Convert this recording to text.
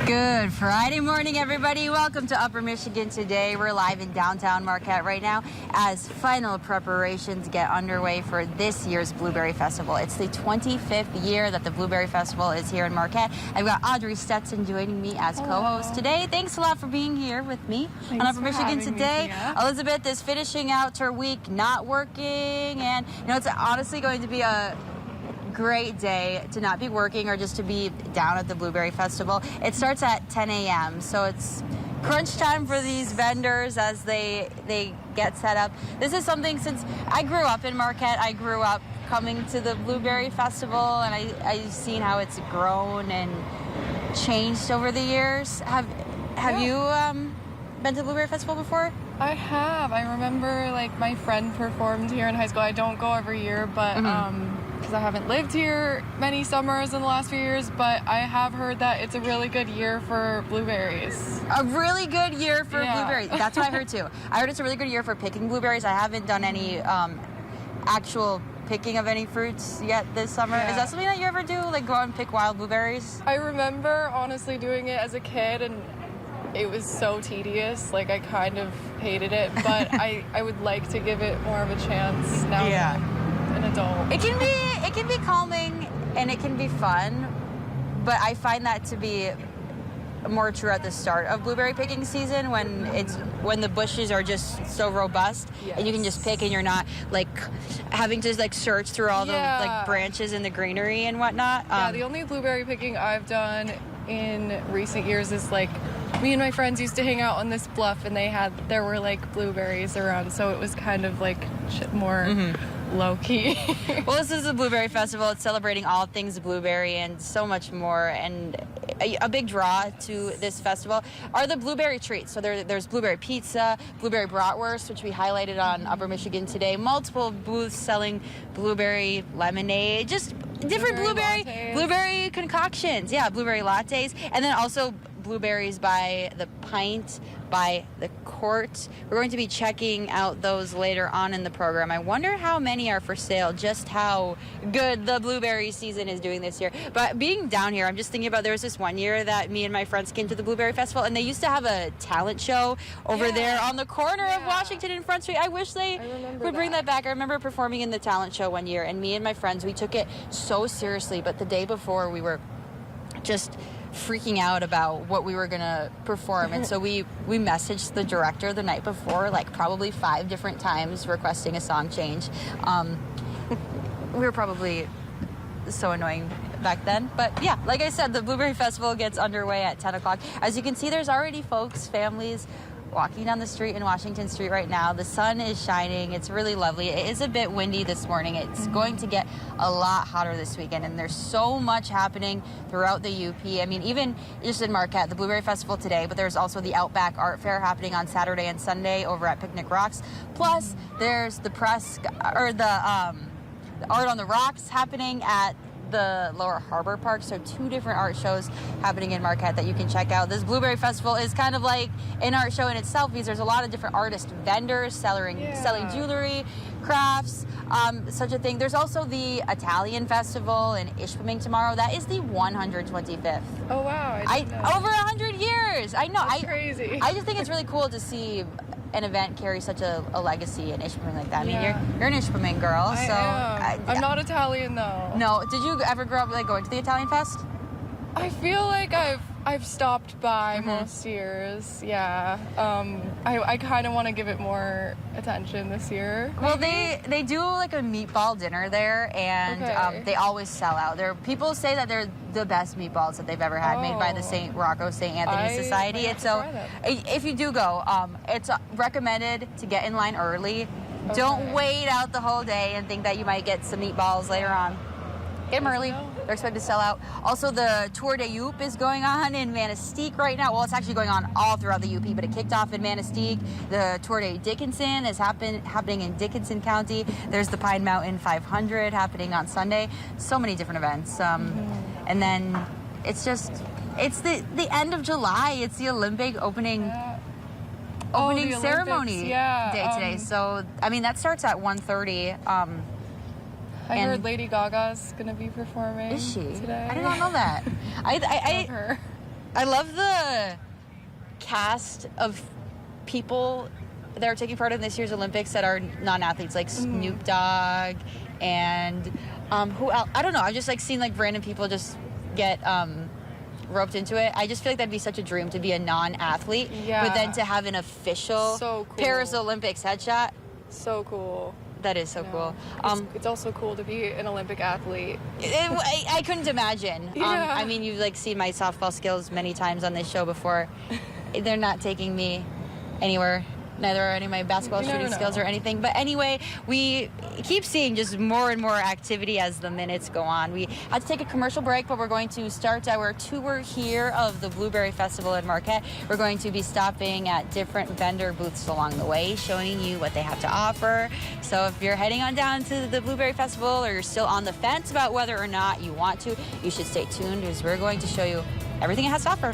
Good Friday morning, everybody. Welcome to Upper Michigan Today. We're live in downtown Marquette right now as final preparations get underway for this year's Blueberry Festival. It's the 25th year that the Blueberry Festival is here in Marquette. I've got Audrey Stetson joining me as co-host today. Thanks a lot for being here with me on Upper Michigan Today. Elizabeth is finishing out her week not working, and it's honestly going to be a great day to not be working or just to be down at the Blueberry Festival. It starts at 10 a.m. so it's crunch time for these vendors as they get set up. This is something, since I grew up in Marquette, I grew up coming to the Blueberry Festival, and I've seen how it's grown and changed over the years. Have you been to the Blueberry Festival before? I have. I remember my friend performed here in high school. I don't go every year, but because I haven't lived here many summers in the last few years, but I have heard that it's a really good year for blueberries. A really good year for blueberries. That's what I heard too. I heard it's a really good year for picking blueberries. I haven't done any actual picking of any fruits yet this summer. Is that something that you ever do, like go out and pick wild blueberries? I remember honestly doing it as a kid, and it was so tedious. I kind of hated it, but I would like to give it more of a chance now that I'm an adult. It can be calming and it can be fun, but I find that to be more true at the start of blueberry picking season when the bushes are just so robust and you can just pick and you're not having to search through all the branches and the greenery and whatnot. The only blueberry picking I've done in recent years is me and my friends used to hang out on this bluff, and there were blueberries around, so it was kind of more low-key. Well, this is the Blueberry Festival. It's celebrating all things blueberry and so much more, and a big draw to this festival are the blueberry treats. So there's blueberry pizza, blueberry bratwurst, which we highlighted on Upper Michigan Today, multiple booths selling blueberry lemonade, just different blueberry concoctions. Yeah, blueberry lattes, and then also blueberries by the pint, by the quart. We're going to be checking out those later on in the program. I wonder how many are for sale, just how good the blueberry season is doing this year. But being down here, I'm just thinking about, there was this one year that me and my friends came to the Blueberry Festival, and they used to have a talent show over there on the corner of Washington and Front Street. I wish they would bring that back. I remember performing in the talent show one year, and me and my friends, we took it so seriously, but the day before we were just freaking out about what we were gonna perform, and so we messaged the director the night before probably 5 different times requesting a song change. We were probably so annoying back then, but yeah, like I said, the Blueberry Festival gets underway at 10 o'clock. As you can see, there's already folks, families walking down the street in Washington Street right now. The sun is shining. It's really lovely. It is a bit windy this morning. It's going to get a lot hotter this weekend, and there's so much happening throughout the UP. I mean, even just in Marquette, the Blueberry Festival today, but there's also the Outback Art Fair happening on Saturday and Sunday over at Picnic Rocks. Plus, there's the Art on the Rocks happening at the Lower Harbor Park, so 2 different art shows happening in Marquette that you can check out. This Blueberry Festival is kind of like an art show in itself, because there's a lot of different artist vendors selling jewelry, crafts, such a thing. There's also the Italian Festival in Ishpeming tomorrow. That is the 125th. Oh wow! Over 100 years. I know. That's crazy. I just think it's really cool to see an event carry such a legacy in Ishpeming like that. I mean, you're an Ishpeming girl, I'm not Italian though. No. Did you ever grow up going to the Italian Fest? I feel like I've stopped by most years. Yeah. I kind of want to give it more attention this year. Well, they do a meatball dinner there, and they always sell out. People say that they're the best meatballs that they've ever had, made by the St. Anthony Society. And so if you do go, it's recommended to get in line early. Don't wait out the whole day and think that you might get some meatballs later on. Get them early. They're expected to sell out. Also, the Tour de Youp is going on in Manistee right now. Well, it's actually going on all throughout the UP, but it kicked off in Manistee. The Tour de Dickinson is happening in Dickinson County. There's the Pine Mountain 500 happening on Sunday. So many different events. And then it's the end of July. It's the Olympic opening ceremony day today. So, I mean, that starts at 1:30. I heard Lady Gaga's gonna be performing. Is she? Today. I did not know that. I her. I love the cast of people that are taking part in this year's Olympics that are non-athletes, like Snoop Dogg and who else? I don't know. I've just like seen like random people just get roped into it. I just feel like that'd be such a dream to be a non-athlete, but then to have an official So cool. Paris Olympics headshot. So cool. That is so cool. It's also cool to be an Olympic athlete. I couldn't imagine. Yeah. I mean, you've like seen my softball skills many times on this show before. They're not taking me anywhere. Neither are any of my basketball shooting skills or anything. But anyway, we keep seeing just more and more activity as the minutes go on. We had to take a commercial break, but we're going to start our tour here of the Blueberry Festival in Marquette. We're going to be stopping at different vendor booths along the way, showing you what they have to offer. So if you're heading on down to the Blueberry Festival or you're still on the fence about whether or not you want to, you should stay tuned because we're going to show you everything it has to offer.